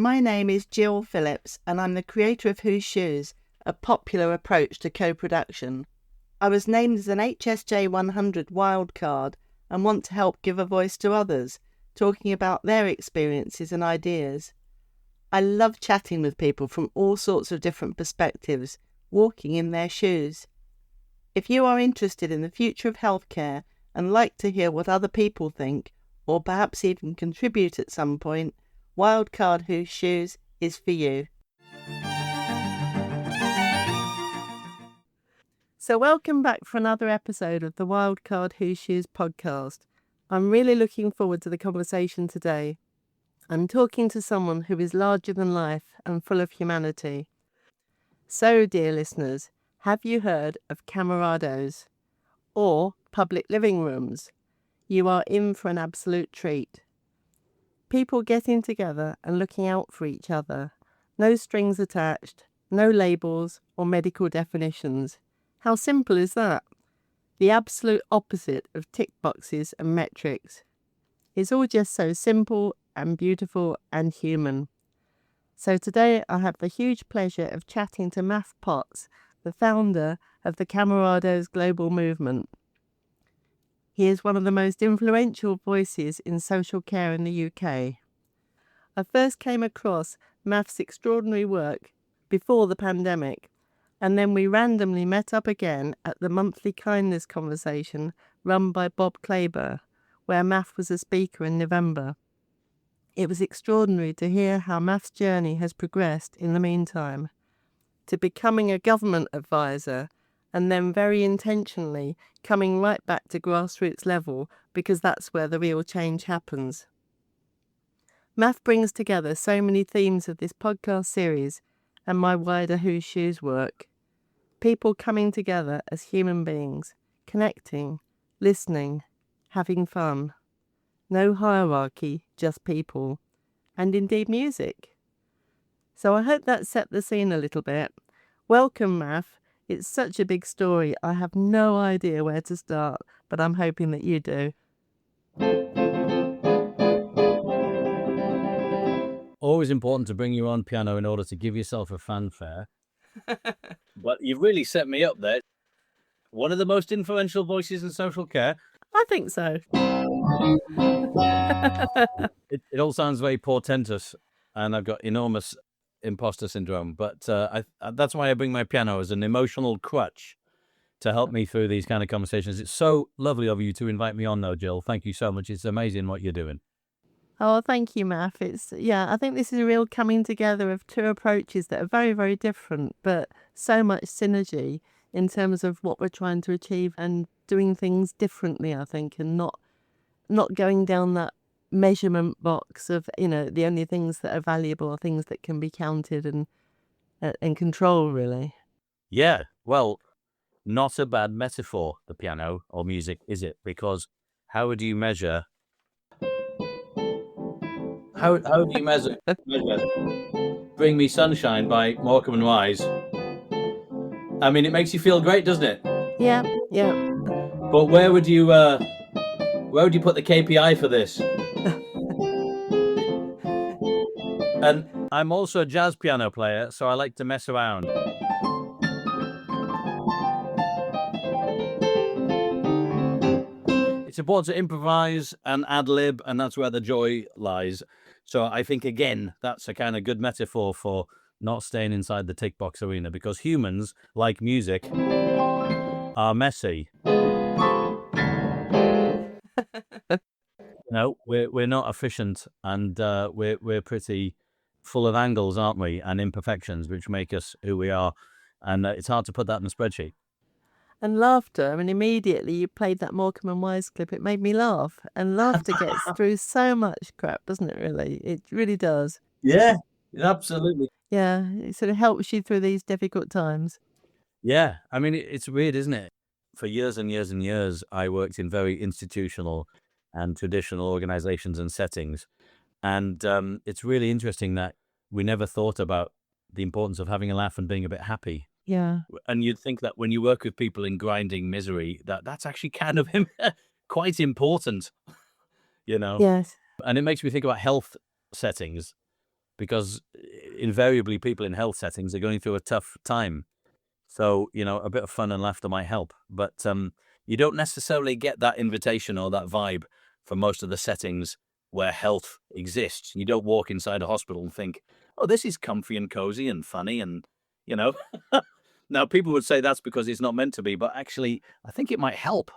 My name is Gill Phillips and I'm the creator of Whose Shoes, a popular approach to co-production. I was named as an HSJ 100 wildcard and want to help give a voice to others, talking about their experiences and ideas. I love chatting with people from all sorts of different perspectives, walking in their shoes. If you are interested in the future of healthcare and like to hear what other people think, or perhaps even contribute at some point, Wildcard Whose Shoes is for you. So welcome back for another episode of the Wildcard Whose Shoes podcast. I'm really looking forward to the conversation today. I'm talking to someone who is larger than life and full of humanity. So, dear listeners, have you heard of Camarados or public living rooms? You are in for an absolute treat. People getting together and looking out for each other. No strings attached, no labels or medical definitions. How simple is that? The absolute opposite of tick boxes and metrics. It's all just so simple and beautiful and human. So today I have the huge pleasure of chatting to Maff Potts, the founder of the Camarados global movement. He is one of the most influential voices in social care in the UK. I first came across Maff's extraordinary work before the pandemic, and then we randomly met up again at the monthly kindness conversation run by Bob Claber, where Maff was a speaker in November. It was extraordinary to hear how Maff's journey has progressed in the meantime, to becoming a government advisor, and then very intentionally coming right back to grassroots level because that's where the real change happens. Maff brings together so many themes of this podcast series and my wider Whose Shoes work. People coming together as human beings, connecting, listening, having fun. No hierarchy, just people, and indeed music. So I hope that set the scene a little bit. Welcome, Maff. It's such a big story. I have no idea where to start, but I'm hoping that you do. Always important to bring you on piano in order to give yourself a fanfare. But you've really set me up there. One of the most influential voices in social care. I think so. It all sounds very portentous, and I've got enormous imposter syndrome, but that's why I bring my piano as an emotional crutch to help me through these kind of conversations. It's so lovely of you to invite me on, though, Jill. Thank you so much. It's amazing what you're doing. Oh, thank you, Maff. I think this is a real coming together of two approaches that are very, very different, but so much synergy in terms of what we're trying to achieve and doing things differently, I think, and not going down that measurement box of, the only things that are valuable are things that can be counted and controlled, really. Yeah, well, not a bad metaphor, the piano or music, is it? Because how would you measure? How do you measure Bring Me Sunshine by Morecambe and Wise? I mean, it makes you feel great, doesn't it? Yeah. But where would you put the KPI for this? And I'm also a jazz piano player, so I like to mess around. It's important to improvise and ad-lib, and that's where the joy lies. So I think, again, that's a kind of good metaphor for not staying inside the tick box arena, because humans, like music, are messy. No, we're not efficient, and we're pretty full of angles, aren't we, and imperfections, which make us who we are, and it's hard to put that in a spreadsheet. And laughter, I mean, immediately you played that Morecambe and Wise clip, it made me laugh, and laughter gets through so much crap, doesn't it, really? It really does. Yeah, absolutely. Yeah, it sort of helps you through these difficult times. Yeah, I mean, it's weird, isn't it? For years and years and years, I worked in very institutional and traditional organizations and settings. And it's really interesting that we never thought about the importance of having a laugh and being a bit happy. Yeah. And you'd think that when you work with people in grinding misery, that's actually kind of quite important, Yes. And it makes me think about health settings. because invariably people in health settings are going through a tough time. So, a bit of fun and laughter might help. But you don't necessarily get that invitation or that vibe from most of the settings where health exists. You don't walk inside a hospital and think, oh, this is comfy and cozy and funny and, Now, people would say that's because it's not meant to be, but actually, I think it might help.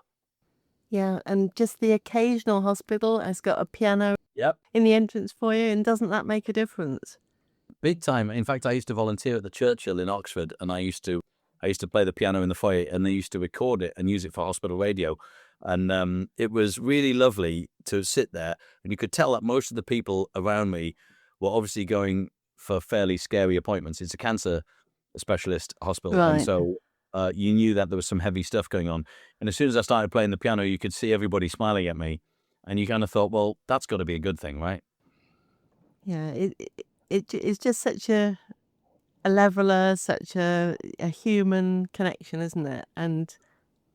Yeah, and just the occasional hospital has got a piano Yep. in the entrance foyer, and doesn't that make a difference? Big time. In fact, I used to volunteer at the Churchill in Oxford, and I used to play the piano in the foyer, and they used to record it and use it for hospital radio. And it was really lovely to sit there, and you could tell that most of the people around me were obviously going for fairly scary appointments. It's a cancer specialist hospital, and Right. so you knew that there was some heavy stuff going on. And as soon as I started playing the piano, you could see everybody smiling at me, and you kind of thought, well, that's got to be a good thing, right? Yeah, it's just such a leveler, such a human connection, isn't it? And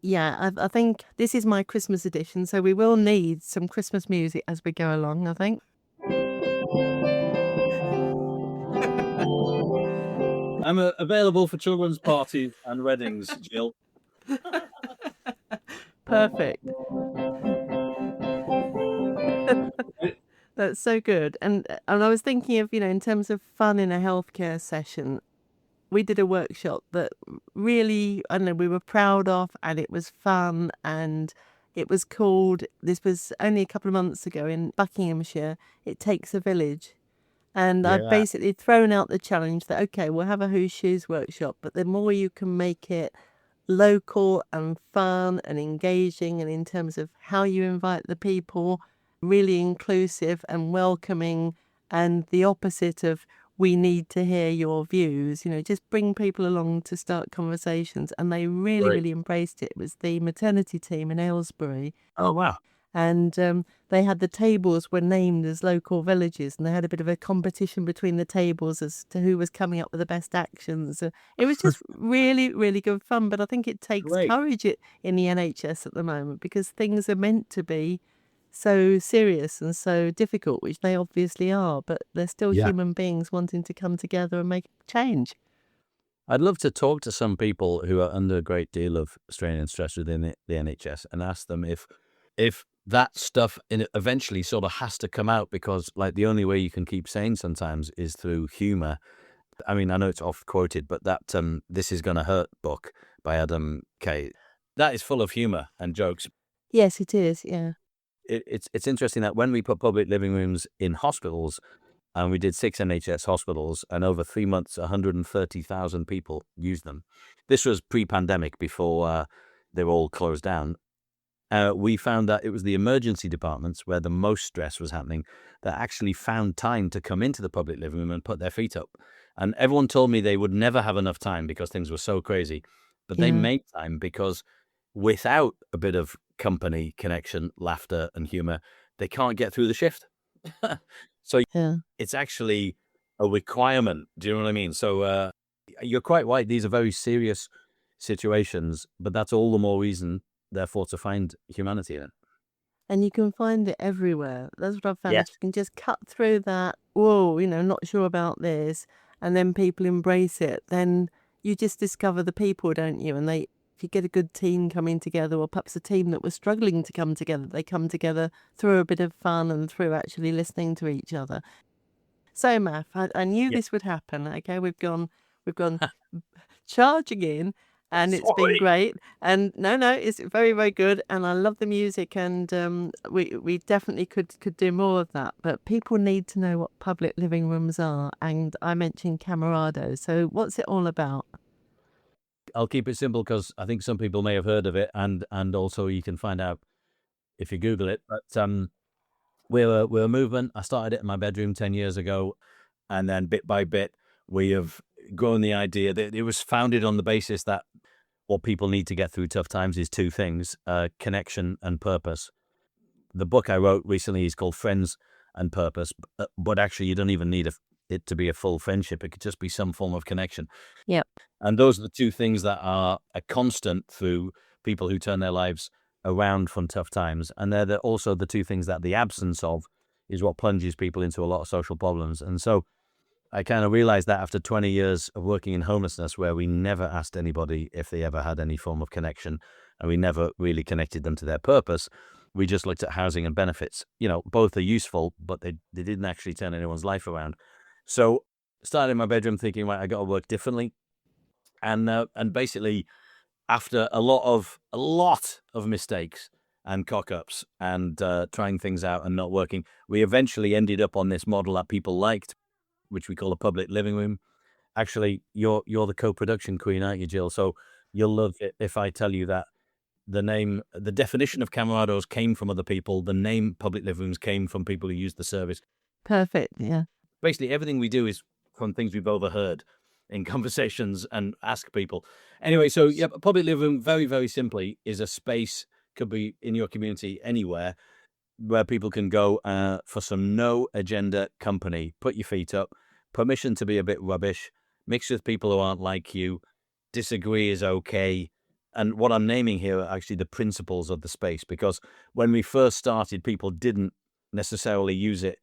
yeah, I think this is my Christmas edition, so we will need some Christmas music as we go along, I think. I'm available for children's parties and weddings, Jill. Perfect. That's so good. And I was thinking of, in terms of fun in a healthcare session, we did a workshop that really, I don't know, we were proud of, and it was fun, and it was called, this was only a couple of months ago in Buckinghamshire, It Takes a Village. And I've basically thrown out the challenge that, okay, we'll have a Who's Shoes workshop, but the more you can make it local and fun and engaging, and in terms of how you invite the people, really inclusive and welcoming, and the opposite of we need to hear your views, just bring people along to start conversations. And they really, Great. really embraced it. It was the maternity team in Aylesbury. Oh, wow. And they had the tables were named as local villages, and they had a bit of a competition between the tables as to who was coming up with the best actions. It was just really, really good fun. But I think it takes Great. courage in the NHS at the moment, because things are meant to be so serious and so difficult, which they obviously are, but they're still human beings wanting to come together and make change. I'd love to talk to some people who are under a great deal of strain and stress within the NHS and ask them if that stuff eventually sort of has to come out, because like the only way you can keep sane sometimes is through humor. I mean, I know it's oft quoted, but that This Is Gonna Hurt book by Adam Kay, that is full of humor and jokes. Yes, it is. Yeah. It's interesting that when we put public living rooms in hospitals, and we did 6 NHS hospitals, and over 3 months, 130,000 people used them. This was pre-pandemic, before they were all closed down. We found that it was the emergency departments where the most stress was happening that actually found time to come into the public living room and put their feet up. And everyone told me they would never have enough time because things were so crazy. But they made time, because without a bit of company, connection, laughter, and humor, they can't get through the shift. So it's actually a requirement. Do you know what I mean? So you're quite right. These are very serious situations, but that's all the more reason, therefore, to find humanity in it. And you can find it everywhere. That's what I've found. Yes. You can just cut through that, whoa, not sure about this, and then people embrace it. Then you just discover the people, don't you? And if you get a good team coming together, or perhaps a team that was struggling to come together, they come together through a bit of fun and through actually listening to each other. So, Maff, I knew this would happen. Okay, we've gone charging in, and it's been great. And no, it's very, very good. And I love the music, and we definitely could do more of that. But people need to know what public living rooms are. And I mentioned Camarados. So what's it all about? I'll keep it simple, because I think some people may have heard of it, and also you can find out if you Google it. But we're a movement. I started it in my bedroom 10 years ago, and then bit by bit we have grown the idea that it was founded on the basis that what people need to get through tough times is 2 things: connection and purpose. The book I wrote recently is called Friends and Purpose, but actually you don't even need it to be a full friendship. It could just be some form of connection. Yep. And those are the 2 things that are a constant through people who turn their lives around from tough times. And they're also the 2 things that the absence of is what plunges people into a lot of social problems. And so I kind of realized that after 20 years of working in homelessness, where we never asked anybody if they ever had any form of connection, and we never really connected them to their purpose. We just looked at housing and benefits. Both are useful, but they didn't actually turn anyone's life around. So started in my bedroom thinking, right, I got to work differently. And basically, after a lot of mistakes and cock-ups and trying things out and not working, we eventually ended up on this model that people liked, which we call a public living room. Actually, you're the co-production queen, aren't you, Jill? So you'll love it if I tell you that the definition of Camarados came from other people. The name public living rooms came from people who used the service. Perfect, yeah. Basically, everything we do is from things we've overheard in conversations and ask people. Anyway, so yeah, a public living room, very, very simply, is a space, could be in your community, anywhere, where people can go for some no agenda company, put your feet up, permission to be a bit rubbish, mix with people who aren't like you, disagree is okay. And what I'm naming here are actually the principles of the space, because when we first started, people didn't necessarily use it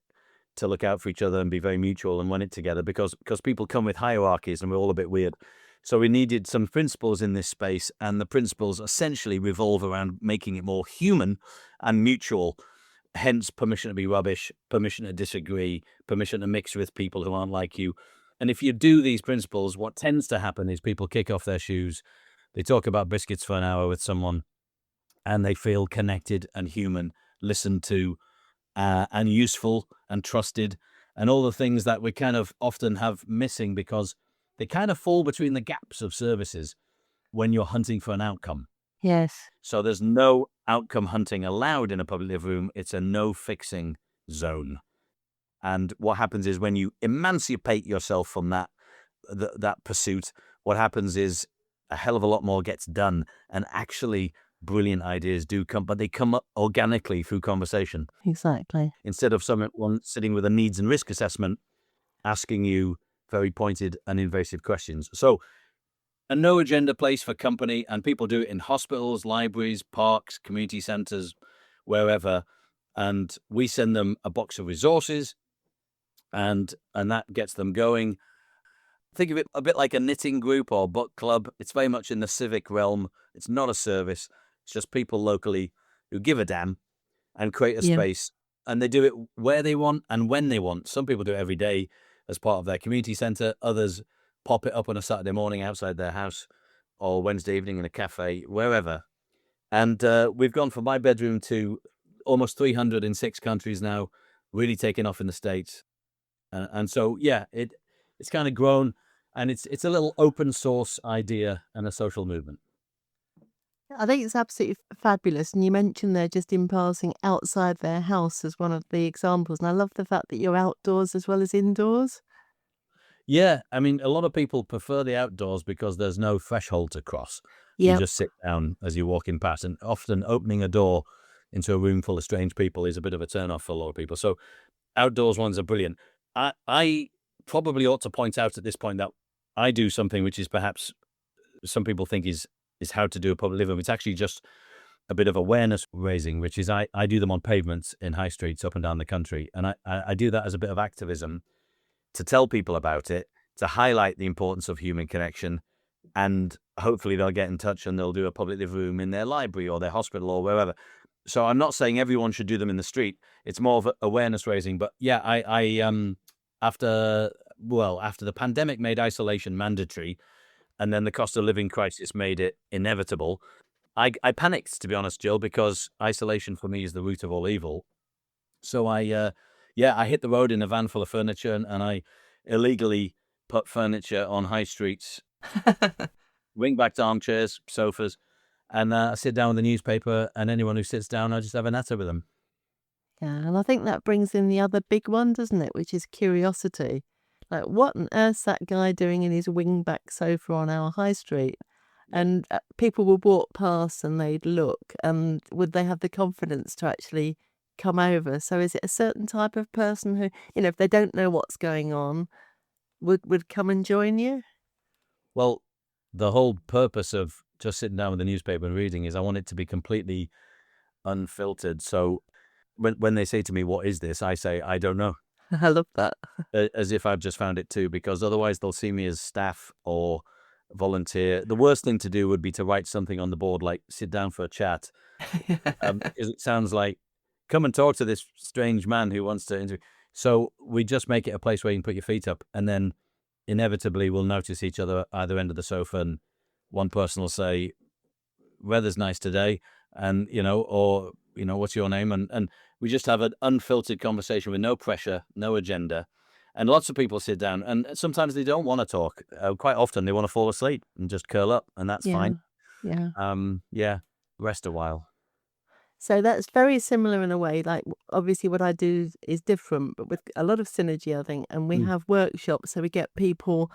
to look out for each other and be very mutual and run it together, because people come with hierarchies and we're all a bit weird. So we needed some principles in this space, and the principles essentially revolve around making it more human and mutual. Hence, permission to be rubbish, permission to disagree, permission to mix with people who aren't like you. And if you do these principles, what tends to happen is people kick off their shoes, they talk about biscuits for an hour with someone, and they feel connected and human, listened to, and useful and trusted, and all the things that we kind of often have missing, because they kind of fall between the gaps of services when you're hunting for an outcome. Yes. So there's no outcome hunting allowed in a public living room. It's a no fixing zone. And what happens is when you emancipate yourself from that pursuit, what happens is a hell of a lot more gets done, and actually brilliant ideas do come, but they come up organically through conversation. Exactly. Instead of someone sitting with a needs and risk assessment, asking you very pointed and invasive questions. So a no agenda place for company, and people do it in hospitals, libraries, parks, community centers, wherever. And we send them a box of resources, and that gets them going. Think of it a bit like a knitting group or book club. It's very much in the civic realm. It's not a service. It's just people locally who give a damn and create a space. And they do it where they want and when they want. Some people do it every day as part of their community center. Others pop it up on a Saturday morning outside their house, or Wednesday evening in a cafe, wherever. And we've gone from my bedroom to almost 300 in 6 countries now, really taking off in the States. And so, yeah, it's kind of grown, and it's a little open source idea and a social movement. I think it's absolutely fabulous. And you mentioned there, just in passing, outside their house as one of the examples. And I love the fact that you're outdoors as well as indoors. Yeah, I mean, a lot of people prefer the outdoors because there's no threshold to cross. Yeah. You just sit down as you're walking past, and often opening a door into a room full of strange people is a bit of a turn-off for a lot of people. So outdoors ones are brilliant. I probably ought to point out at this point that I do something which is perhaps some people think is how to do a public living room. It's actually just a bit of awareness raising, which is I do them on pavements in high streets up and down the country. And I do that as a bit of activism to tell people about it, to highlight the importance of human connection, and hopefully they'll get in touch and they'll do a public living room in their library or their hospital or wherever. So I'm not saying everyone should do them in the street. It's more of awareness raising. But yeah, I after the pandemic made isolation mandatory, and then the cost of living crisis made it inevitable, I panicked, to be honest, Jill, because isolation for me is the root of all evil. So I hit the road in a van full of furniture, and I illegally put furniture on high streets, wing-backed armchairs, sofas, and I sit down with a newspaper, and anyone who sits down, I just have a natter with them. Yeah, and I think that brings in the other big one, doesn't it, which is curiosity. Like, what on earth's that guy doing in his wing-back sofa on our high street? And people would walk past and they'd look, and would they have the confidence to actually come over? So is it a certain type of person who, if they don't know what's going on, would come and join you? Well, the whole purpose of just sitting down with a newspaper and reading is I want it to be completely unfiltered. So when they say to me, what is this? I say, I don't know. I love that. as if I've just found it too, because otherwise they'll see me as staff or volunteer. The worst thing to do would be to write something on the board like "sit down for a chat," because it sounds like come and talk to this strange man who wants to interview. So we just make it a place where you can put your feet up, and then inevitably we'll notice each other at either end of the sofa, and one person will say, "Weather's nice today," and or "What's your name?" and we just have an unfiltered conversation with no pressure, no agenda. And lots of people sit down, and sometimes they don't want to talk. Quite often they want to fall asleep and just curl up, and that's Yeah. fine. Yeah. Rest a while. So that's very similar in a way. Like, obviously, what I do is different, but with a lot of synergy, I think. And we Mm. have workshops, so we get people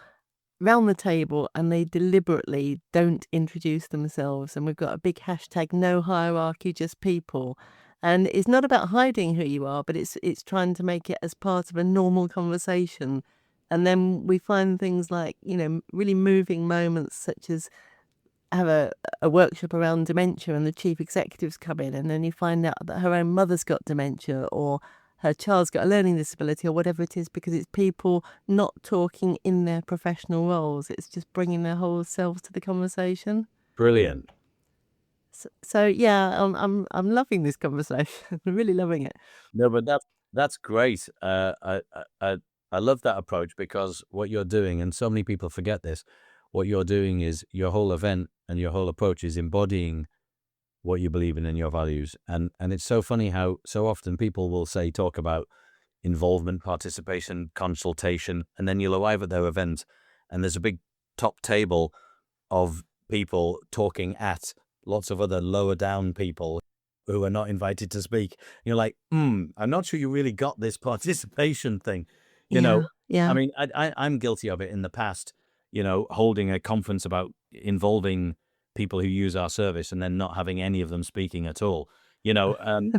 round the table and they deliberately don't introduce themselves. And we've got a big hashtag, no hierarchy, just people. And it's not about hiding who you are, but it's trying to make it as part of a normal conversation. And then we find things like, really moving moments, such as have a workshop around dementia, and the chief executives come in, and then you find out that her own mother's got dementia, or her child's got a learning disability, or whatever it is, because it's people not talking in their professional roles. It's just bringing their whole selves to the conversation. Brilliant. So yeah, I'm loving this conversation. I'm really loving it. No, but that's great. I love that approach, because what you're doing, and so many people forget this, what you're doing is your whole event and your whole approach is embodying what you believe in and your values. And it's so funny how so often people will talk about involvement, participation, consultation, and then you'll arrive at their event and there's a big top table of people talking at lots of other lower down people who are not invited to speak. You're like, I'm not sure you really got this participation thing. Yeah. I mean, I'm guilty of it in the past, holding a conference about involving people who use our service and then not having any of them speaking at all, and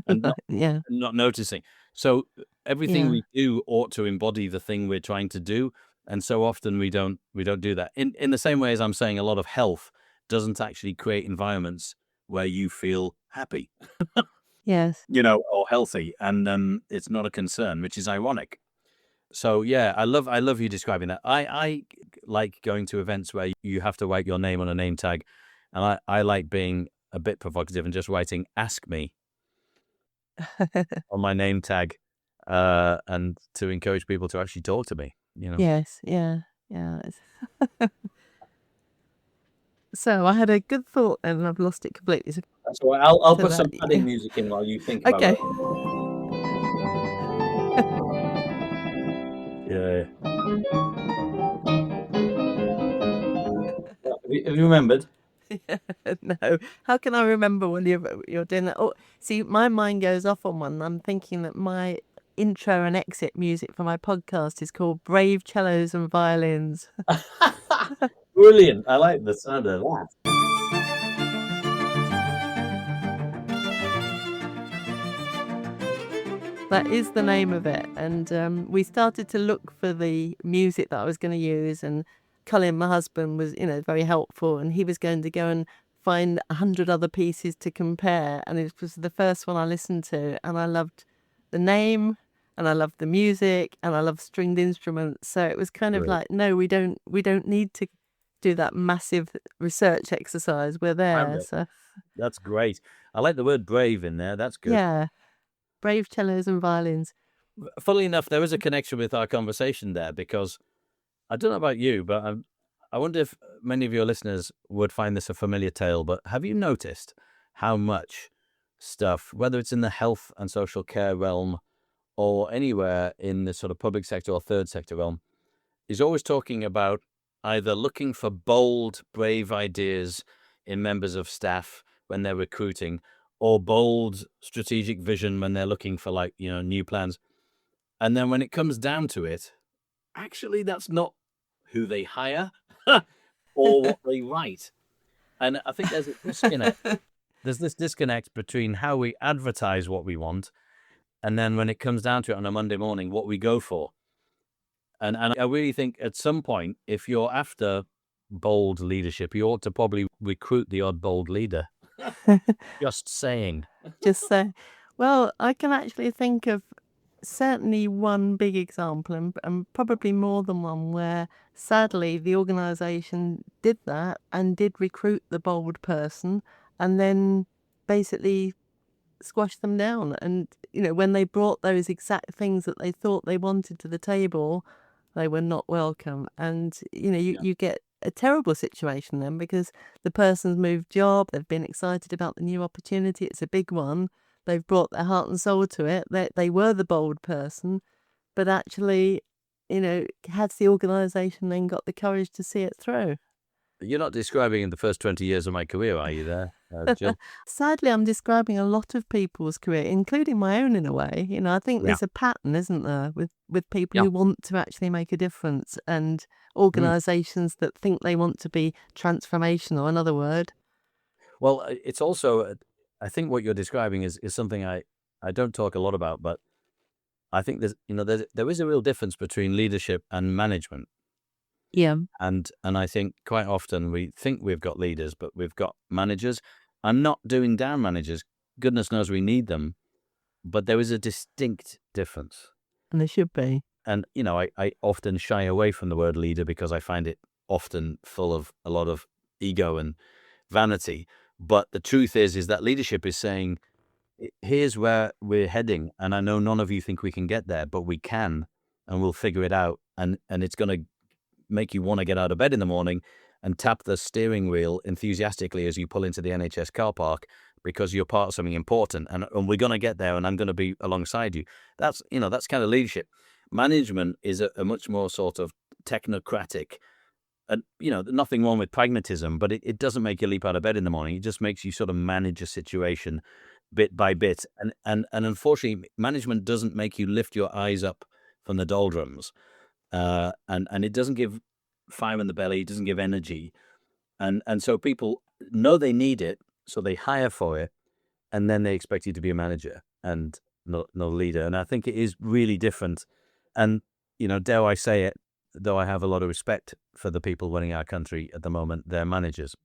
Yeah. not noticing. So everything Yeah. we do ought to embody the thing we're trying to do. And so often we don't do that. In the same way as I'm saying, a lot of health doesn't actually create environments where you feel happy, Yes. or healthy. And it's not a concern, which is ironic. So yeah, I love you describing that. I like going to events where you have to write your name on a name tag, and I like being a bit provocative and just writing "Ask me" on my name tag, and to encourage people to actually talk to me. Yes. Yeah. Yeah. So I had a good thought and I've lost it completely. That's all right. I'll So put that, some padding music in while you think about okay. it. Yeah. Have you remembered? No. How can I remember when you're doing that? Oh, see, my mind goes off on one. I'm thinking that my intro and exit music for my podcast is called Brave Cellos and Violins. Brilliant. I like the sound of that. That is the name of it. And we started to look for the music that I was going to use. And Colin, my husband, was, very helpful. And he was going to go and find 100 other pieces to compare. And it was the first one I listened to. And I loved the name, and I loved the music, and I loved stringed instruments. So it was kind of Great. like, no, we don't need to do that massive research exercise. We're there. So That's great. I like the word brave in there. That's good. yeah, Brave Cellos and Violins. Funnily enough, there is a connection with our conversation there, because I don't know about you, but I wonder if many of your listeners would find this a familiar tale. But have you noticed how much stuff, whether it's in the health and social care realm or anywhere in the sort of public sector or third sector realm, is always talking about either looking for bold, brave ideas in members of staff when they're recruiting, or bold strategic vision when they're looking for new plans. And then when it comes down to it, actually that's not who they hire or what they write. And I think there's a disconnect. There's this disconnect between how we advertise what we want, and then when it comes down to it on a Monday morning, what we go for. And I really think at some point, if you're after bold leadership, you ought to probably recruit the odd bold leader. Just saying. Just say, well, I can actually think of certainly one big example, and probably more than one, where sadly the organisation did that and did recruit the bold person and then basically squash them down. And, when they brought those exact things that they thought they wanted to the table, they were not welcome. And, you get a terrible situation then, because the person's moved job, they've been excited about the new opportunity, it's a big one, they've brought their heart and soul to it, they were the bold person, but actually, has the organisation then got the courage to see it through? You're not describing in the first 20 years of my career, are you there, Jill? Sadly, I'm describing a lot of people's career, including my own in a way. I think there's a pattern, isn't there, with people who want to actually make a difference, and organisations that think they want to be transformational, another word. Well, it's also, I think what you're describing is something I don't talk a lot about, but I think there is a real difference between leadership and management. Yeah. And I think quite often we think we've got leaders, but we've got managers. I'm not doing down managers. Goodness knows we need them. But there is a distinct difference. And there should be. And, I often shy away from the word leader because I find it often full of a lot of ego and vanity. But the truth is that leadership is saying, here's where we're heading. And I know none of you think we can get there, but we can, and we'll figure it out. And it's going to make you want to get out of bed in the morning and tap the steering wheel enthusiastically as you pull into the NHS car park, because you're part of something important, and we're going to get there, and I'm going to be alongside you. That's kind of leadership. Management is a much more sort of technocratic, and nothing wrong with pragmatism, but it doesn't make you leap out of bed in the morning. It just makes you sort of manage a situation bit by bit, and unfortunately, management doesn't make you lift your eyes up from the doldrums. And it doesn't give fire in the belly, it doesn't give energy. And so people know they need it, so they hire for it, and then they expect you to be a manager and no leader. And I think it is really different. And, dare I say it, though I have a lot of respect for the people running our country at the moment, they're managers.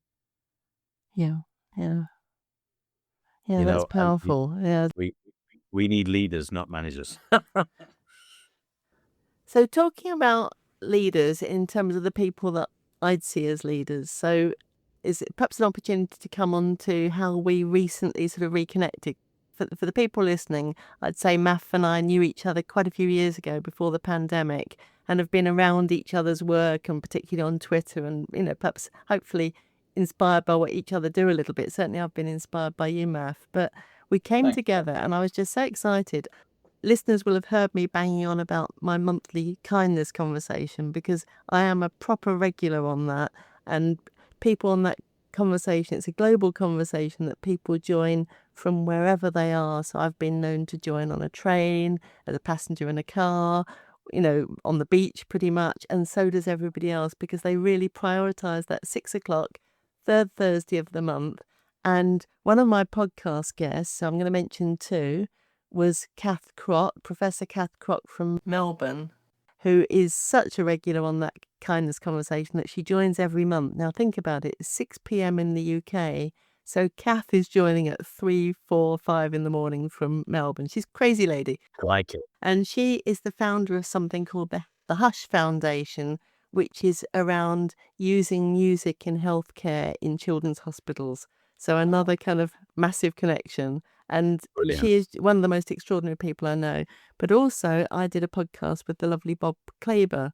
Yeah. That's powerful. We need leaders, not managers. So talking about leaders in terms of the people that I'd see as leaders, so is it perhaps an opportunity to come on to how we recently sort of reconnected? For the people listening, I'd say Maff and I knew each other quite a few years ago before the pandemic, and have been around each other's work, and particularly on Twitter, and, perhaps hopefully inspired by what each other do a little bit. Certainly I've been inspired by you, Maff. But we came together and I was just so excited. Listeners will have heard me banging on about my monthly kindness conversation, because I am a proper regular on that, and people on that conversation, it's a global conversation that people join from wherever they are. So I've been known to join on a train, as a passenger in a car, on the beach pretty much, and so does everybody else, because they really prioritise that 6 o'clock, third Thursday of the month. And one of my podcast guests, so I'm going to mention two, was Professor Kath Crock from Melbourne, who is such a regular on that kindness conversation that she joins every month. Now think about it, it's 6 p.m. in the UK, so Kath is joining at 3, 4, 5 in the morning from Melbourne. She's a crazy lady. I like it. And she is the founder of something called the Hush Foundation, which is around using music in healthcare in children's hospitals. So another kind of massive connection. And Brilliant. She is one of the most extraordinary people I know. But also, I did a podcast with the lovely Bob Claber.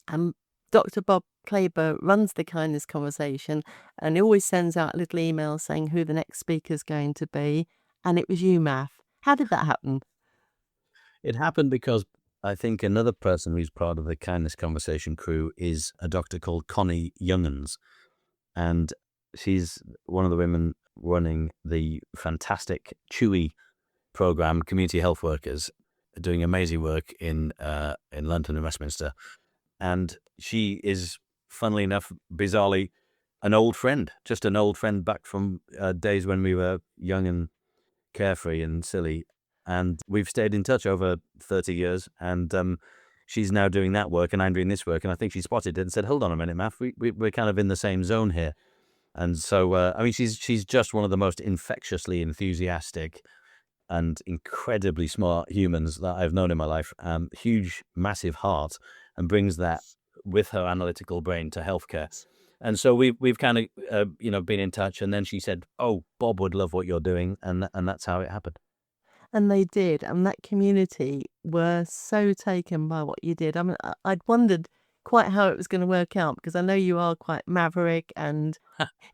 And Dr. Bob Claber runs the kindness conversation, and he always sends out a little email saying who the next speaker is going to be. And it was you, Maff. How did that happen? It happened because I think another person who's part of the kindness conversation crew is a doctor called Connie Youngans. And she's one of the women running the fantastic CHEWI program, Community Health Workers, doing amazing work in London and Westminster. And she is, funnily enough, bizarrely, an old friend, just an old friend back from days when we were young and carefree and silly. And we've stayed in touch over 30 years. And she's now doing that work, and I'm doing this work. And I think she spotted it and said, hold on a minute, Maff, we're kind of in the same zone here. And so, she's just one of the most infectiously enthusiastic, and incredibly smart humans that I've known in my life. Huge, massive heart, and brings that with her analytical brain to healthcare. And so we've kind of been in touch. And then she said, "Oh, Bob would love what you're doing," and that's how it happened. And they did, and that community were so taken by what you did. I mean, I'd wondered quite how it was going to work out, because I know you are quite maverick, and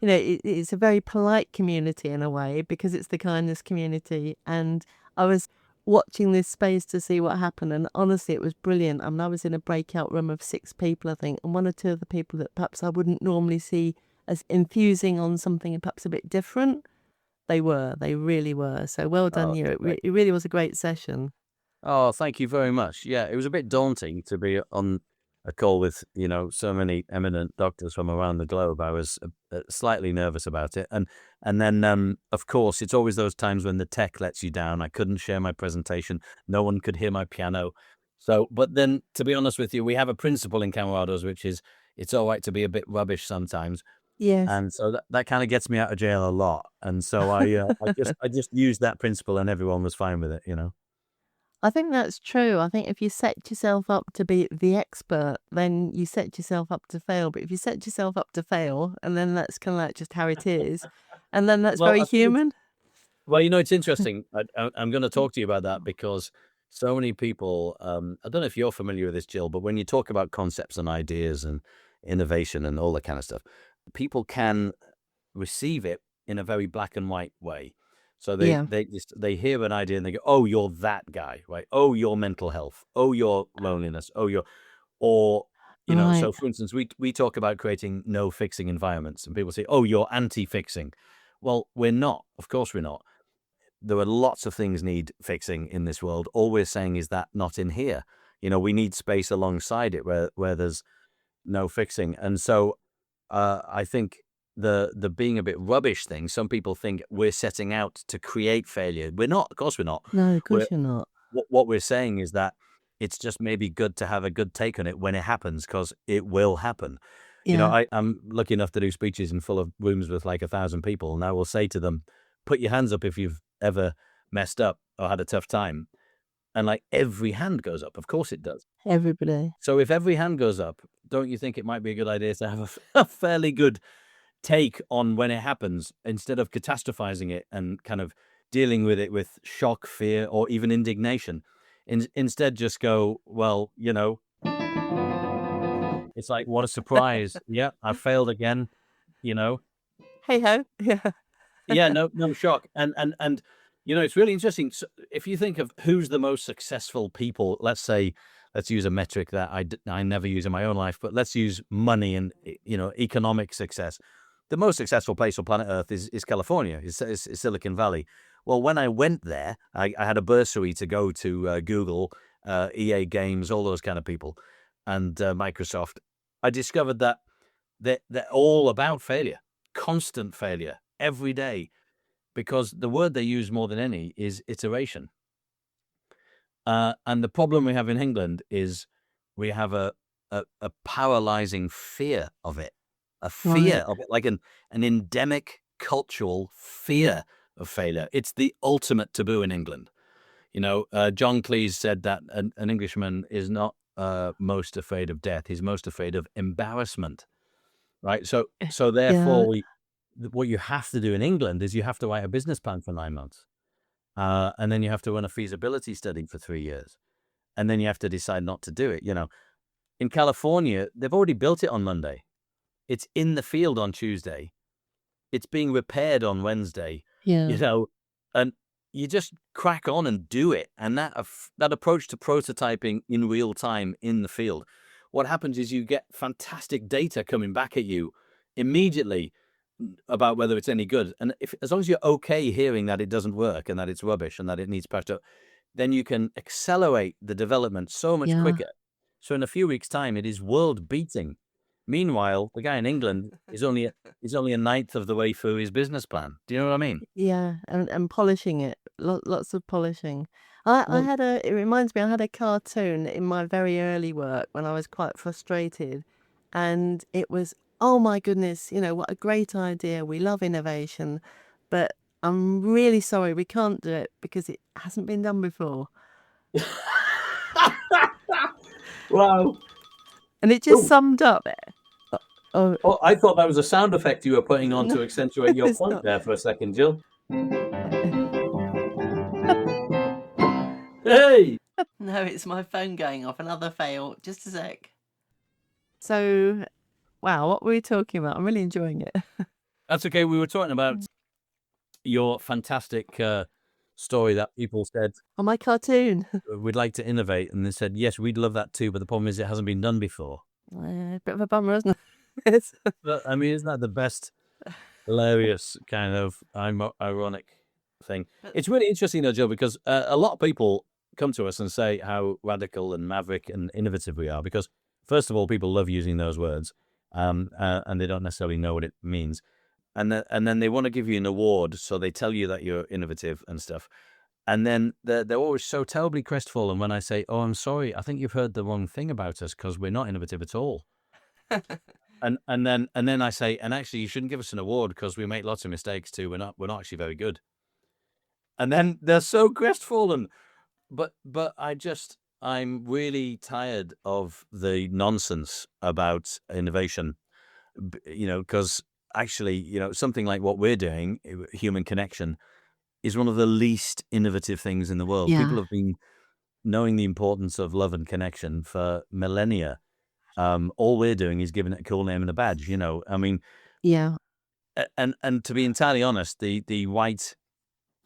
it's a very polite community in a way, because it's the kindness community. And I was watching this space to see what happened, and honestly, it was brilliant. I mean, I was in a breakout room of 6 people, I think, and one or two of the people that perhaps I wouldn't normally see as infusing on something perhaps a bit different, they really were. So well done Oh, you. great. It really was a great session. Oh, thank you very much. Yeah, it was a bit daunting to be on a call with, so many eminent doctors from around the globe. I was slightly nervous about it. And then, of course, it's always those times when the tech lets you down. I couldn't share my presentation. No one could hear my piano. So, but then, to be honest with you, we have a principle in Camarados, which is it's all right to be a bit rubbish sometimes. Yes. And so that kind of gets me out of jail a lot. And so I just used that principle, and everyone was fine with it. I think that's true. I think if you set yourself up to be the expert, then you set yourself up to fail. But if you set yourself up to fail, and then that's kind of like just how it is, and then that's Well, very I think it's human. Well, it's interesting. I'm going to talk to you about that because so many people, I don't know if you're familiar with this, Jill, but when you talk about concepts and ideas and innovation and all that kind of stuff, people can receive it in a very black and white way. So Yeah. they hear an idea and they go, "Oh, you're that guy, right? Oh, your mental health. Oh, your loneliness. Oh, your," or Right. So for instance, we talk about creating no fixing environments, and people say, "Oh, you're anti-fixing." Well, we're not. Of course, we're not. There are lots of things need fixing in this world. All we're saying is that not in here. We need space alongside it where there's no fixing. And so I think the being a bit rubbish thing, some people think we're setting out to create failure. We're not. Of course we're not. No, of We're course you're not. what we're saying is that it's just maybe good to have a good take on it when it happens, because it will happen. Yeah. I'm lucky enough to do speeches in full of rooms with like 1,000 people, and I will say to them, "Put your hands up if you've ever messed up or had a tough time." And like every hand goes up. Of course it does. Everybody. So if every hand goes up, don't you think it might be a good idea to have a fairly good take on when it happens, instead of catastrophizing it and kind of dealing with it with shock, fear, or even indignation? Instead, just go, "Well, it's like, what a surprise. Yeah, I failed again, you know." Hey ho. Yeah. Yeah, no shock. And it's really interesting. So if you think of who's the most successful people, let's use a metric that I never use in my own life, but let's use money and economic success. The most successful place on planet Earth is California, is Silicon Valley. Well, when I went there, I had a bursary to go to Google, EA Games, all those kind of people, and Microsoft. I discovered that they're all about failure, constant failure, every day, because the word they use more than any is iteration. And the problem we have in England is we have a paralyzing fear of it, a fear Right. of it, like an endemic cultural fear of failure. It's the ultimate taboo in England. John Cleese said that an Englishman is not most afraid of death; he's most afraid of embarrassment. Right. So Yeah. therefore, what you have to do in England is you have to write a business plan for 9 months. And then you have to run a feasibility study for 3 years. And then you have to decide not to do it. In California, they've already built it on Monday. It's in the field on Tuesday. It's being repaired on Wednesday, Yeah. and you just crack on and do it. And that approach to prototyping in real time in the field, what happens is you get fantastic data coming back at you immediately about whether it's any good. And as long as you're okay hearing that it doesn't work and that it's rubbish and that it needs patched up, then you can accelerate the development so much Yeah. quicker. So in a few weeks' time, it is world beating. Meanwhile, the guy in England is only a ninth of the way through his business plan. Do you know what I mean? Yeah, and polishing it. Lots of polishing. I Well, had it reminds me, I had a cartoon in my very early work when I was quite frustrated, and it was, oh my goodness, what a great idea. We love innovation, but I'm really sorry, we can't do it because it hasn't been done before. Wow. And it just summed up it. Oh, I thought that was a sound effect you were putting on to accentuate your it's point not. there for a second, Jill. Hey! No, it's my phone going off. Another fail. Just a sec. So, wow, what were we talking about? I'm really enjoying it. That's okay. We were talking about your fantastic story that people said, On my cartoon. we'd like to innovate. And they said, yes, we'd love that too. But the problem is it hasn't been done before. Bit of a bummer, isn't it? But, I mean, isn't that the best, hilarious kind of ironic thing? It's really interesting, though, Joe, because a lot of people come to us and say how radical and maverick and innovative we are. Because, first of all, people love using those words, and they don't necessarily know what it means. And then they want to give you an award, so they tell you that you're innovative and stuff. And then they're always so terribly crestfallen when I say, "Oh, I'm sorry, I think you've heard the wrong thing about us because we're not innovative at all." and then I say, and actually, you shouldn't give us an award because we make lots of mistakes too. We're not actually very good. And then they're so crestfallen. But I'm really tired of the nonsense about innovation. Because actually, something like what we're doing, human connection, is one of the least innovative things in the world. Yeah. People have been knowing the importance of love and connection for millennia. All we're doing is giving it a cool name and a badge, I mean, Yeah. And to be entirely honest, the white,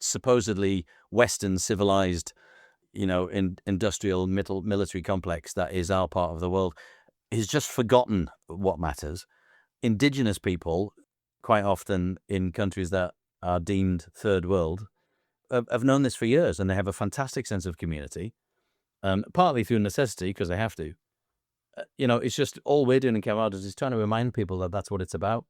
supposedly Western civilized, industrial military complex that is our part of the world has just forgotten what matters. Indigenous people, quite often in countries that are deemed third world, have known this for years, and they have a fantastic sense of community, partly through necessity because they have to. It's just all we're doing in Camarados is trying to remind people that that's what it's about.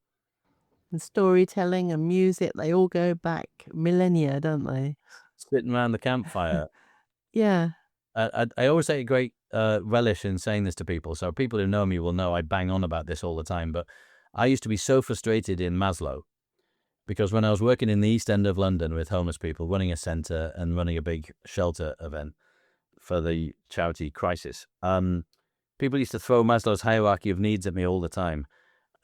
And storytelling and music, they all go back millennia, don't they? Sitting around the campfire. Yeah. I always take a great relish in saying this to people. So people who know me will know I bang on about this all the time. But I used to be so frustrated in Maslow because when I was working in the East End of London with homeless people, running a centre and running a big shelter event for the charity Crisis, people used to throw Maslow's hierarchy of needs at me all the time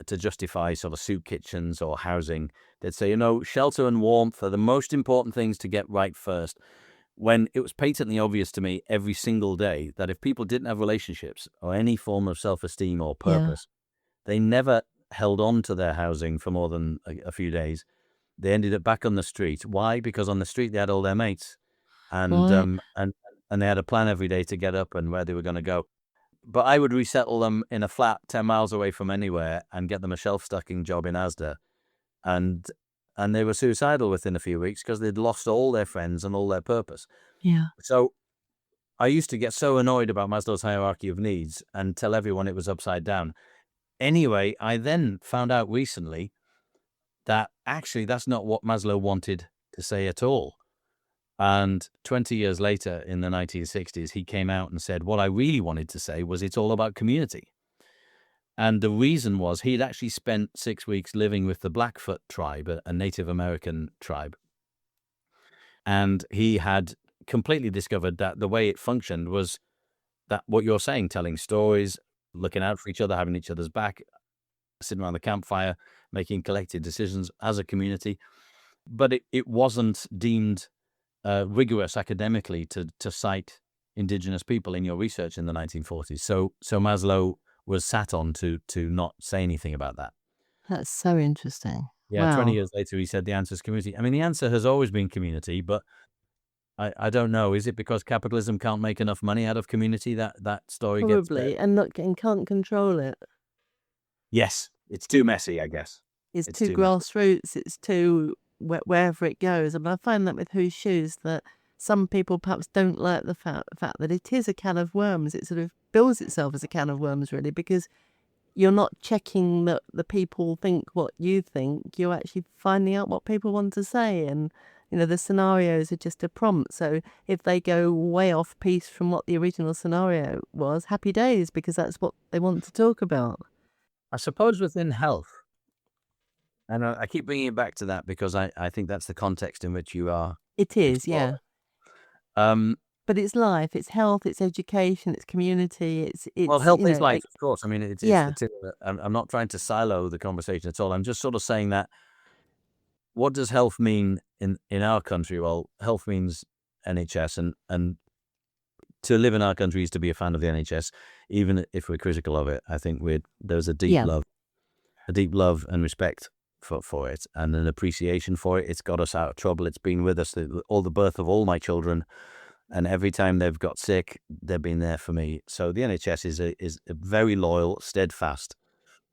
to justify sort of soup kitchens or housing. They'd say, shelter and warmth are the most important things to get right first. When it was patently obvious to me every single day that if people didn't have relationships or any form of self-esteem or purpose, they never held on to their housing for more than a few days. They ended up back on the street. Why? Because on the street they had all their mates, and they had a plan every day to get up and where they were going to go. But I would resettle them in a flat 10 miles away from anywhere and get them a shelf-stocking job in Asda, and they were suicidal within a few weeks because they'd lost all their friends and all their purpose. Yeah. So I used to get so annoyed about Maslow's hierarchy of needs and tell everyone it was upside down. Anyway, I then found out recently that actually that's not what Maslow wanted to say at all. And 20 years later, in the 1960s, he came out and said, what I really wanted to say was it's all about community. And the reason was he'd actually spent 6 weeks living with the Blackfoot tribe, a Native American tribe. And he had completely discovered that the way it functioned was that what you're saying, telling stories, looking out for each other, having each other's back, sitting around the campfire, making collective decisions as a community. But it wasn't deemed rigorous academically to cite Indigenous people in your research in the 1940s. So Maslow was sat on to not say anything about that. That's so interesting. Yeah, wow. 20 years later, he said the answer is community. I mean, the answer has always been community, but I don't know. Is it because capitalism can't make enough money out of community that story gets Probably, better? and can't control it. Yes, it's too messy, I guess. It's It's too too messy. grassroots. It's too wherever it goes. And I find that with Whose Shoes that some people perhaps don't like the fact that it is a can of worms. It sort of bills itself as a can of worms, really, because you're not checking that the people think what you think. You're actually finding out what people want to say. And, the scenarios are just a prompt. So if they go way off piece from what the original scenario was, happy days, because that's what they want to talk about. I suppose within health, And I keep bringing it back to that because I think that's the context in which you are. It is, yeah. But it's life, it's health, it's education, it's community, it's Well, health you is know, life, of course. I mean, it's yeah, the tip of it. I'm not trying to silo the conversation at all. I'm just sort of saying that what does health mean in our country? Well, health means NHS, and to live in our country is to be a fan of the NHS, even if we're critical of it. I think there's a deep yeah, love and respect for it, and an appreciation for it. It's got us out of trouble. It's been with us all the birth of all my children, and every time they've got sick, they've been there for me. So the NHS is a very loyal, steadfast,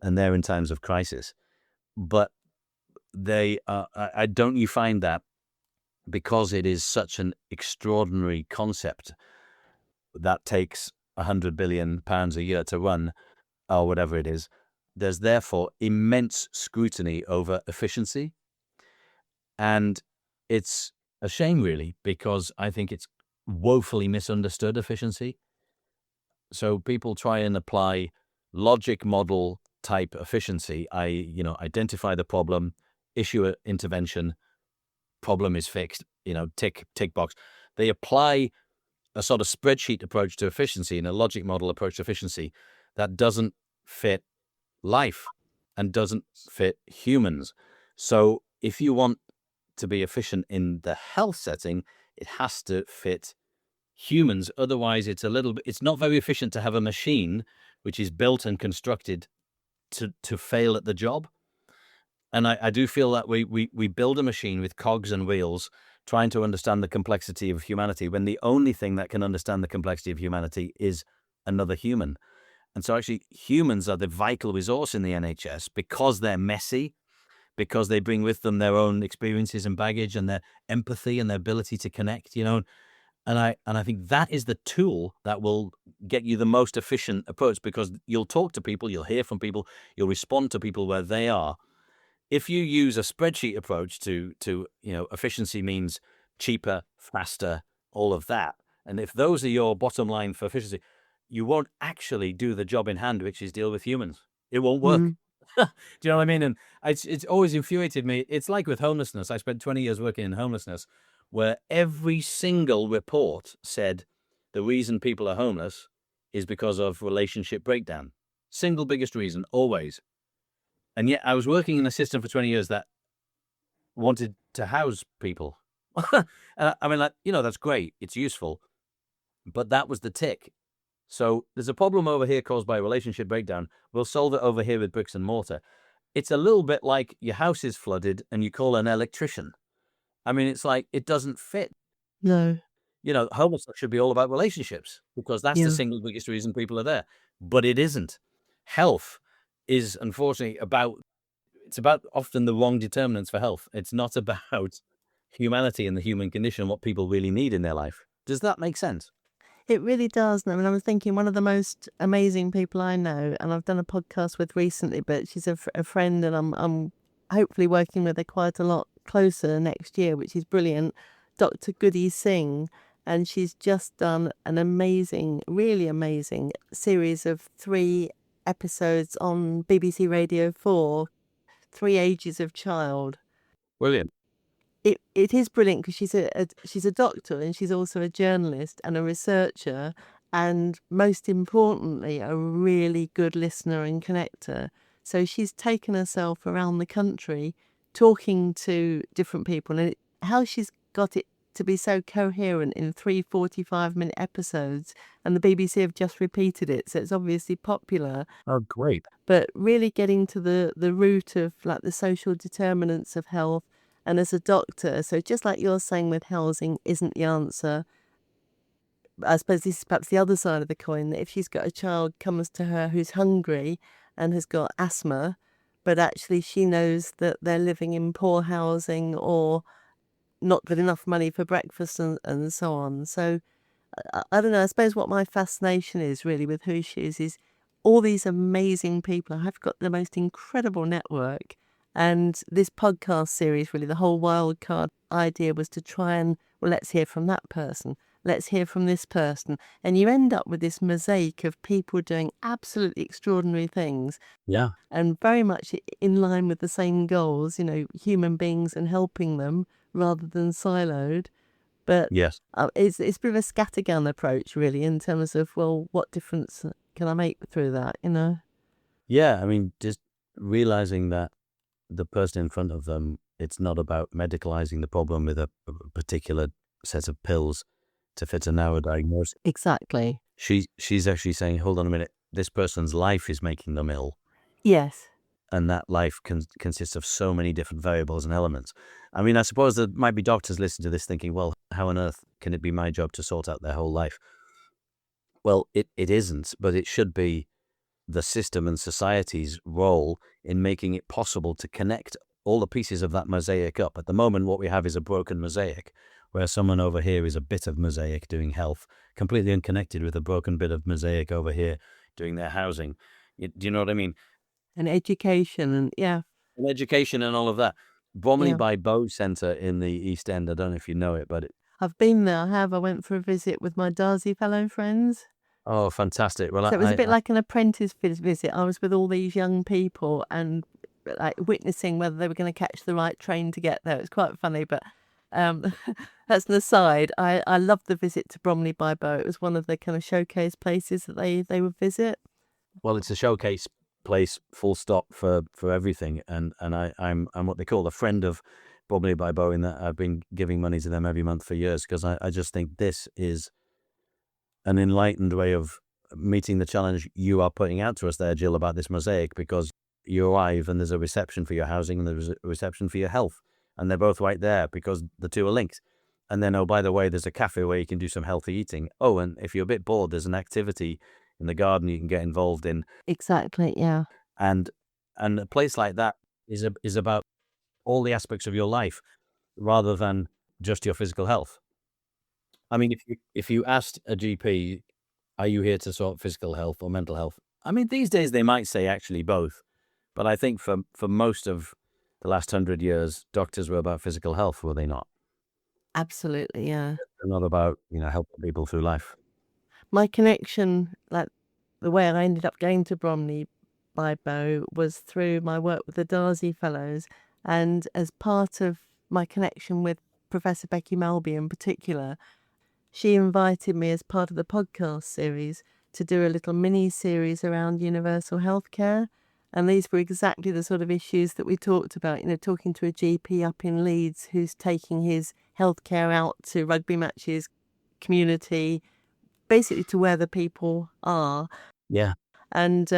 and they're in times of crisis. But I don't you find that because it is such an extraordinary concept that takes £100 billion a year to run, or whatever it is, there's therefore immense scrutiny over efficiency. And it's a shame, really, because I think it's woefully misunderstood efficiency. So people try and apply logic model type efficiency. Identify the problem, issue an intervention, problem is fixed, tick box. They apply a sort of spreadsheet approach to efficiency and a logic model approach to efficiency that doesn't fit life and doesn't fit humans. So if you want to be efficient in the health setting, it has to fit humans. Otherwise, it's not very efficient to have a machine which is built and constructed to fail at the job. And I do feel that we build a machine with cogs and wheels trying to understand the complexity of humanity when the only thing that can understand the complexity of humanity is another human. And so actually humans are the vital resource in the NHS because they're messy, because they bring with them their own experiences and baggage and their empathy and their ability to connect, And I think that is the tool that will get you the most efficient approach, because you'll talk to people, you'll hear from people, you'll respond to people where they are. If you use a spreadsheet approach to efficiency means cheaper, faster, all of that. And if those are your bottom line for efficiency, you won't actually do the job in hand, which is deal with humans. It won't work. Do you know what I mean? And it's always infuriated me. It's like with homelessness. I spent 20 years working in homelessness, where every single report said the reason people are homeless is because of relationship breakdown. Single biggest reason, always. And yet I was working in a system for 20 years that wanted to house people. I mean, that's great. It's useful. But that was the tick. So there's a problem over here caused by relationship breakdown. We'll solve it over here with bricks and mortar. It's a little bit like your house is flooded and you call an electrician. I mean, it's like, it doesn't fit. no, Homelessness should be all about relationships because that's the single biggest reason people are there. But it isn't. Health is unfortunately it's about often the wrong determinants for health. It's not about humanity and the human condition, what people really need in their life. Does that make sense? it really does. I mean, I was thinking one of the most amazing people I know, and I've done a podcast with recently, but she's a friend, and I'm hopefully working with her quite a lot closer next year, which is brilliant. Dr. Goody Singh, and she's just done an amazing, really amazing series of 3 episodes on BBC Radio 4, 3 Ages of Child. Brilliant. It is brilliant because she's a doctor and she's also a journalist and a researcher, and most importantly, a really good listener and connector. So she's taken herself around the country talking to different people, and how she's got it to be so coherent in 3 45-minute episodes, and the BBC have just repeated it, so it's obviously popular. Oh, great. But really getting to the root of like the social determinants of health. And as a doctor, so just like you're saying with housing isn't the answer, I suppose this is perhaps the other side of the coin, that if she's got a child comes to her who's hungry and has got asthma, but actually she knows that they're living in poor housing or not with enough money for breakfast and so on. So I don't know, I suppose what my fascination is really with Who She is all these amazing people. I've got the most incredible network. And this podcast series, really, the whole wild card idea was to try and, well, let's hear from that person. let's hear from this person. And you end up with this mosaic of people doing absolutely extraordinary things. Yeah. And very much in line with the same goals, human beings and helping them rather than siloed. But Yes. it's a bit of a scattergun approach, really, in terms of, well, what difference can I make through that, Yeah, I mean, just realizing that the person in front of them, it's not about medicalizing the problem with a particular set of pills to fit a narrow diagnosis. Exactly. She's actually saying, hold on a minute, this person's life is making them ill. Yes. And that life consists of so many different variables and elements. I mean, I suppose there might be doctors listening to this thinking, well, how on earth can it be my job to sort out their whole life? Well, it isn't, but it should be the system and society's role in making it possible to connect all the pieces of that mosaic up. At the moment, what we have is a broken mosaic, where someone over here is a bit of mosaic doing health, completely unconnected with a broken bit of mosaic over here doing their housing. Do you know what I mean? And education and And education and all of that. Bromley Yeah. by Bow Centre in the East End, I don't know if you know it, but I've been there. I went for a visit with my Darcy fellow friends. oh, fantastic. Well, So it was a bit like an apprentice visit. I was with all these young people and like witnessing whether they were going to catch the right train to get there. It was quite funny, but that's an aside. I loved the visit to Bromley by Bow. It was one of the kind of showcase places that they would visit. Well, it's a showcase place, full stop, for everything. And I'm what they call a friend of Bromley by Bow, in that I've been giving money to them every month for years, because I just think this is an enlightened way of meeting the challenge you are putting out to us there, Gill, about this mosaic, because you arrive and there's a reception for your housing and there's a reception for your health, and they're both right there because the two are linked. And then, oh, by the way, there's a cafe where you can do some healthy eating. Oh, and if you're a bit bored, there's an activity in the garden you can get involved in. Exactly, yeah. And a place like that is about all the aspects of your life rather than just your physical health. I mean, if you asked a GP, are you here to sort physical health or mental health? I mean, these days they might say actually both. But I think for most of the last 100 years, doctors were about physical health, were they not? Absolutely, yeah. They're not about, helping people through life. My connection, like the way I ended up going to Bromley by Bow, was through my work with the Darcy Fellows, and as part of my connection with Professor Becky Malby in particular, she invited me as part of the podcast series to do a little mini-series around universal healthcare. And these were exactly the sort of issues that we talked about, talking to a GP up in Leeds who's taking his healthcare out to rugby matches, community, basically to where the people are. Yeah. And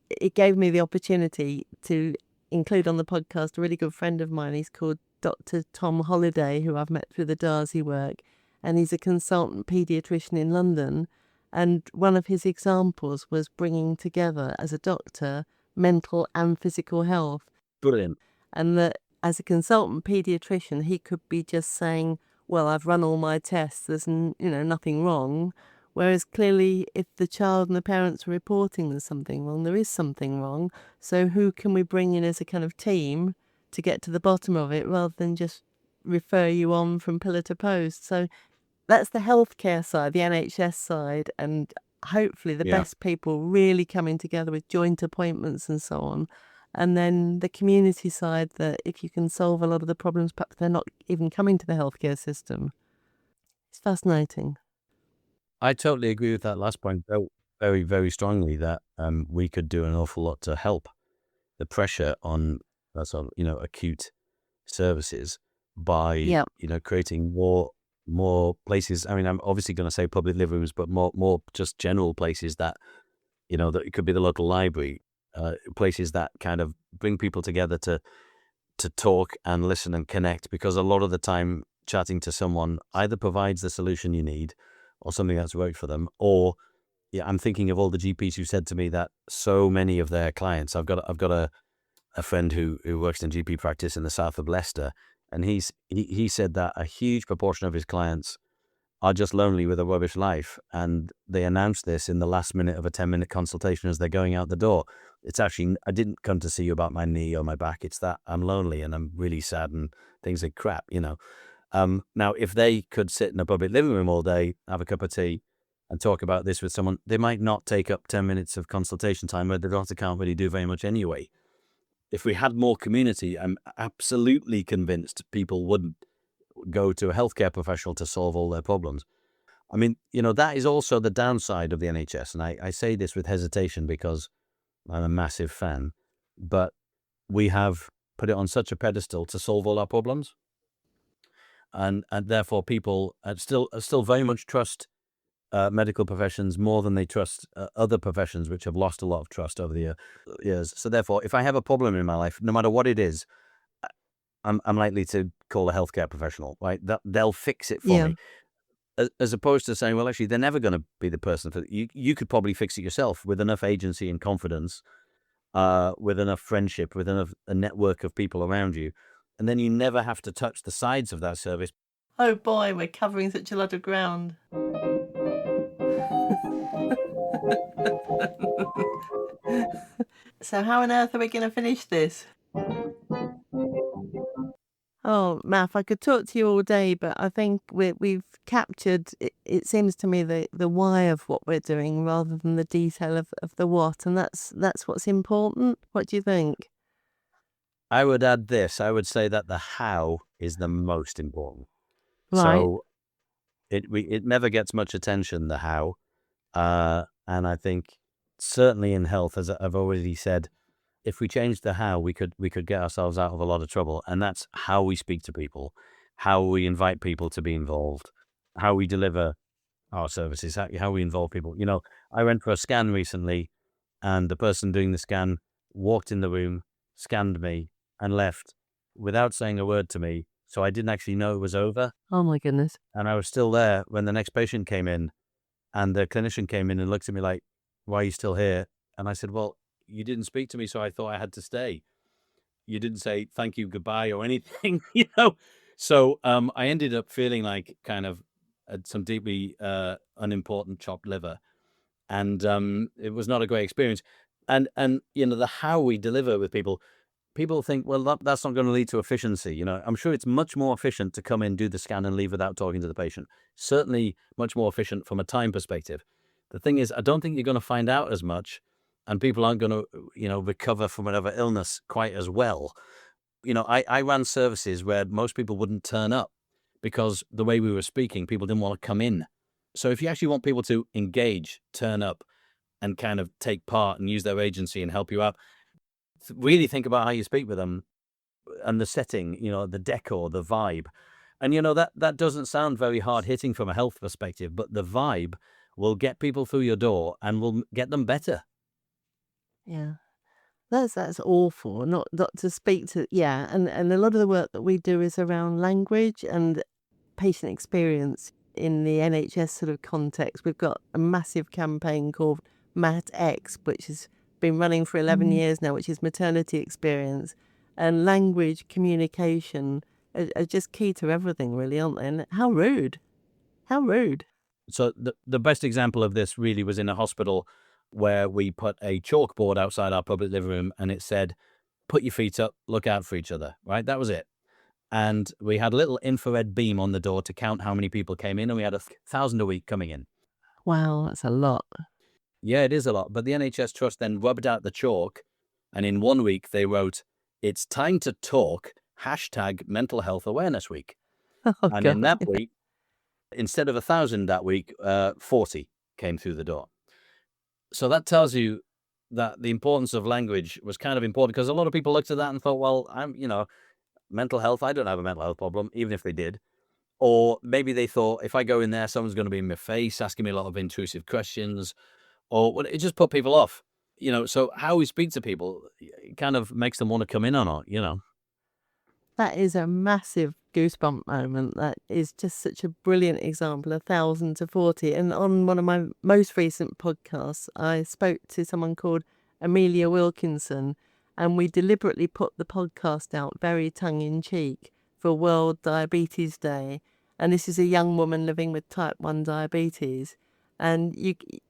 it gave me the opportunity to include on the podcast a really good friend of mine. He's called Dr. Tom Holliday, who I've met through the Darcy work. And he's a consultant paediatrician in London. And one of his examples was bringing together, as a doctor, mental and physical health. Brilliant. And that as a consultant paediatrician, he could be just saying, well, I've run all my tests, there's nothing wrong. Whereas clearly, if the child and the parents are reporting there's something wrong, there is something wrong. So who can we bring in as a kind of team to get to the bottom of it, rather than just refer you on from pillar to post? So that's the healthcare side, the NHS side, and hopefully the best people really coming together with joint appointments and so on. And then the community side, that if you can solve a lot of the problems, perhaps they're not even coming to the healthcare system. It's fascinating. I totally agree with that last point very, very strongly, that we could do an awful lot to help the pressure on acute services by creating more places. I mean, I'm obviously going to say public living rooms, but more just general places that that it could be the local library, places that kind of bring people together to talk and listen and connect, because a lot of the time chatting to someone either provides the solution you need or something that's worked for them, or I'm thinking of all the GPs who said to me that so many of their clients, I've got a friend who works in GP practice in the south of Leicester, and he said that a huge proportion of his clients are just lonely with a rubbish life, and they announce this in the last minute of a 10-minute consultation as they're going out the door. It's actually, I didn't come to see you about my knee or my back, it's that I'm lonely and I'm really sad and things are crap, Now, if they could sit in a public living room all day, have a cup of tea, and talk about this with someone, they might not take up 10 minutes of consultation time where the doctor can't really do very much anyway. If we had more community, I'm absolutely convinced people wouldn't go to a healthcare professional to solve all their problems. I mean, that is also the downside of the NHS. And I say this with hesitation because I'm a massive fan, but we have put it on such a pedestal to solve all our problems. And therefore people still very much trust medical professions more than they trust other professions, which have lost a lot of trust over the years. So therefore, if I have a problem in my life, no matter what it is, I'm likely to call a healthcare professional, right? They'll fix it for me. As opposed to saying, well, actually, they're never going to be the person for you. You could probably fix it yourself with enough agency and confidence, with enough friendship, with enough a network of people around you. And then you never have to touch the sides of that service. Oh boy, we're covering such a lot of ground. So how on earth are we going to finish this? Oh, Maff, I could talk to you all day, but I think we've captured, it seems to me, the why of what we're doing rather than the detail of the what, and that's what's important. What do you think? I would add this. I would say that the how is the most important. Right. So it never gets much attention, the how. And I think certainly in health, as I've already said, if we change the how, we could get ourselves out of a lot of trouble. And that's how we speak to people, how we invite people to be involved, how we deliver our services, how we involve people. I went for a scan recently, and the person doing the scan walked in the room, scanned me, and left without saying a word to me. So I didn't actually know it was over. Oh my goodness. And I was still there when the next patient came in, and the clinician came in and looked at me like, why are you still here? And I said, well, you didn't speak to me, so I thought I had to stay. You didn't say thank you, goodbye, or anything, So I ended up feeling like kind of some deeply unimportant chopped liver. And it was not a great experience. And the how we deliver with people think, well, that's not going to lead to efficiency. I'm sure it's much more efficient to come in, do the scan, and leave without talking to the patient. Certainly much more efficient from a time perspective. The thing is, I don't think you're going to find out as much, and people aren't going to, recover from whatever illness quite as well. I ran services where most people wouldn't turn up because the way we were speaking, people didn't want to come in. So if you actually want people to engage, turn up, and kind of take part and use their agency and help you out, really think about how you speak with them and the setting, the decor, the vibe. And, that doesn't sound very hard hitting from a health perspective, but the vibe will get people through your door and will get them better. Yeah. That's awful. Not to speak to, and a lot of the work that we do is around language and patient experience in the NHS sort of context. We've got a massive campaign called MatX, which has been running for 11 years now, which is maternity experience, and language communication are just key to everything, really, aren't they? And how rude. So the best example of this really was in a hospital where we put a chalkboard outside our public living room, and it said, put your feet up, look out for each other, right? That was it. And we had a little infrared beam on the door to count how many people came in, and we had 1,000 a week coming in. Wow, that's a lot. Yeah, it is a lot. But the NHS Trust then rubbed out the chalk, and in 1 week they wrote, it's time to talk, #Mental Health Awareness Week. Oh, and God. in that week, instead of 1,000 that week, 40 came through the door. So that tells you that the importance of language was kind of important, because a lot of people looked at that and thought, well, mental health, I don't have a mental health problem, even if they did. Or maybe they thought, if I go in there, someone's going to be in my face, asking me a lot of intrusive questions, or it just put people off. So how we speak to people, it kind of makes them want to come in or not, That is a massive goosebump moment. That is just such a brilliant example, 1,000 to 40. And on one of my most recent podcasts, I spoke to someone called Amelia Wilkinson, and we deliberately put the podcast out very tongue-in-cheek for World Diabetes Day. And this is a young woman living with type 1 diabetes. And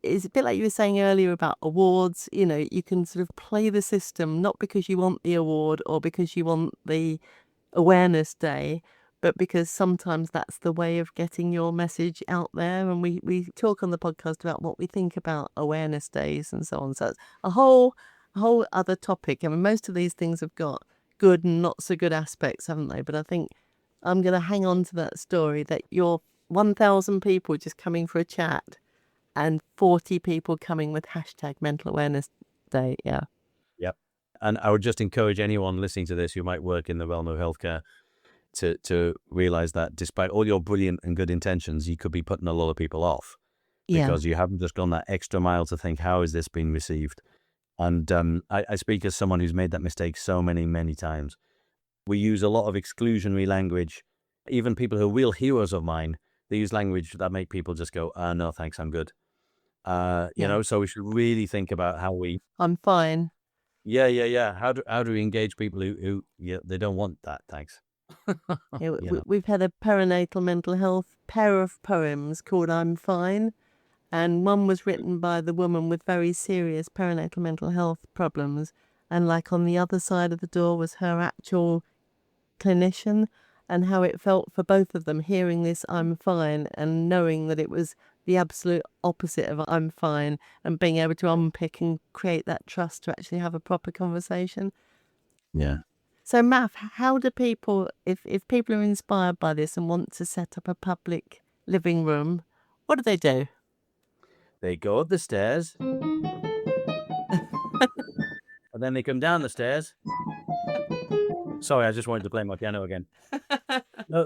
it's a bit like you were saying earlier about awards. You can sort of play the system, not because you want the award or because you want the awareness day, but because sometimes that's the way of getting your message out there. And we talk on the podcast about what we think about awareness days and so on. So it's a whole other topic. I mean, most of these things have got good and not so good aspects, haven't they? But I think I'm going to hang on to that story that you're 1,000 people just coming for a chat and 40 people coming with hashtag mental awareness day. Yeah. Yep. And I would just encourage anyone listening to this who might work in the realm of healthcare to realize that despite all your brilliant and good intentions, you could be putting a lot of people off because you haven't just gone that extra mile to think, how is this being received? And I speak as someone who's made that mistake so many times. We use a lot of exclusionary language. Even people who are real heroes of mine, they use language that make people just go, no, thanks, I'm good. You know, so we should really think about how we... I'm fine. Yeah. How do we engage people who they don't want that, thanks. We've had a perinatal mental health pair of poems called I'm Fine, and one was written by the woman with very serious perinatal mental health problems, and like on the other side of the door was her actual clinician, and how it felt for both of them hearing this I'm fine and knowing that it was the absolute opposite of I'm fine, and being able to unpick and create that trust to actually have a proper conversation. Yeah. So, Maff, how do people, if people are inspired by this and want to set up a public living room, what do they do? They go up the stairs, and then they come down the stairs. Sorry, I just wanted to play my piano again. No,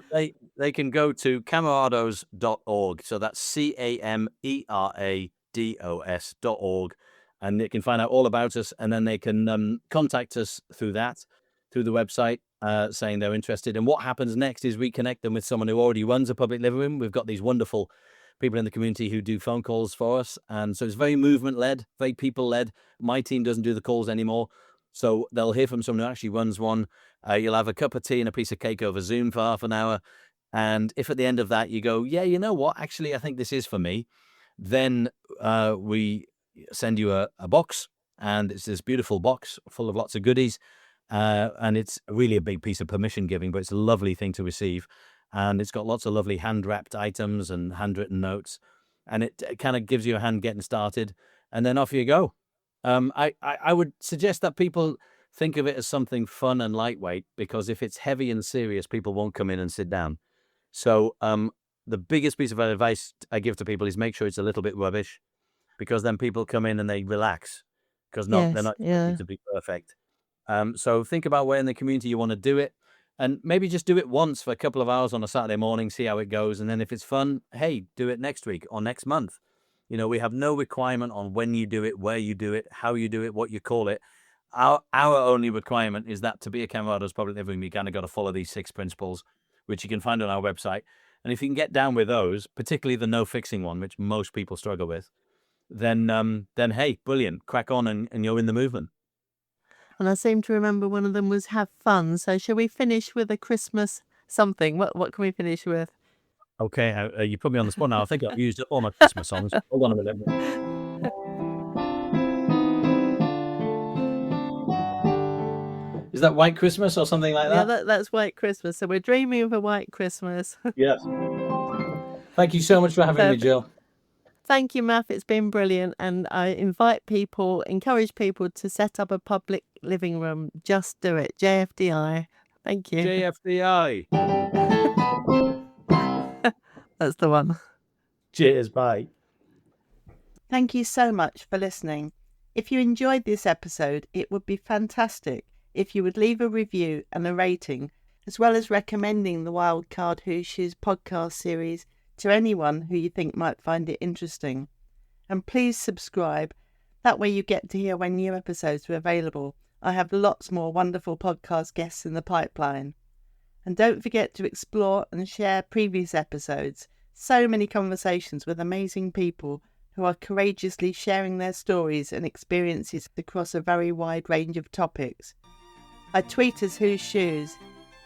they can go to camerados.org. So that's CAMERADOS.org, and they can find out all about us, and then they can contact us through the website, saying they're interested. And what happens next is we connect them with someone who already runs a public living room. We've got these wonderful people in the community who do phone calls for us. And so it's very movement-led, very people-led. My team doesn't do the calls anymore. So they'll hear from someone who actually runs one. You'll have a cup of tea and a piece of cake over Zoom for half an hour. And if at the end of that you go, yeah, you know what, actually, I think this is for me, then we send you a box. And it's this beautiful box full of lots of goodies. And it's really a big piece of permission giving, but it's a lovely thing to receive. And it's got lots of lovely hand-wrapped items and handwritten notes. And it kind of gives you a hand getting started. And then off you go. I would suggest that people think of it as something fun and lightweight, because if it's heavy and serious, people won't come in and sit down. So the biggest piece of advice I give to people is make sure it's a little bit rubbish, because then people come in and they relax, because they're not expected to be perfect. So think about where in the community you want to do it, and maybe just do it once for a couple of hours on a Saturday morning, see how it goes. And then if it's fun, hey, do it next week or next month. You know, we have no requirement on when you do it, where you do it, how you do it, what you call it. Our only requirement is that to be a Camarados public living room, you kind of got to follow these 6 principles, which you can find on our website. And if you can get down with those, particularly the no fixing one, which most people struggle with, then hey, brilliant, crack on and you're in the movement. And I seem to remember one of them was have fun. So shall we finish with a Christmas something? What can we finish with? Okay, you put me on the spot now. I think I've used all my Christmas songs. Hold on a minute. Is that White Christmas or something like that? Yeah, that's White Christmas. So we're dreaming of a White Christmas. Yes. Thank you so much for having me, Jill. Thank you, Maff. It's been brilliant. And I encourage people to set up a public living room. Just do it. JFDI. Thank you. JFDI. That's the one. Cheers. Bye. Thank you so much for listening. If you enjoyed this episode, it would be fantastic if you would leave a review and a rating, as well as recommending the Wildcard Hooshes podcast series to anyone who you think might find it interesting. And please subscribe. That way you get to hear when new episodes are available. I have lots more wonderful podcast guests in the pipeline. And don't forget to explore and share previous episodes. So many conversations with amazing people who are courageously sharing their stories and experiences across a very wide range of topics. I tweet as Whose Shoes.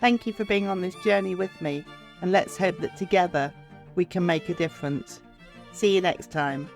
Thank you for being on this journey with me, and let's hope that together we can make a difference. See you next time.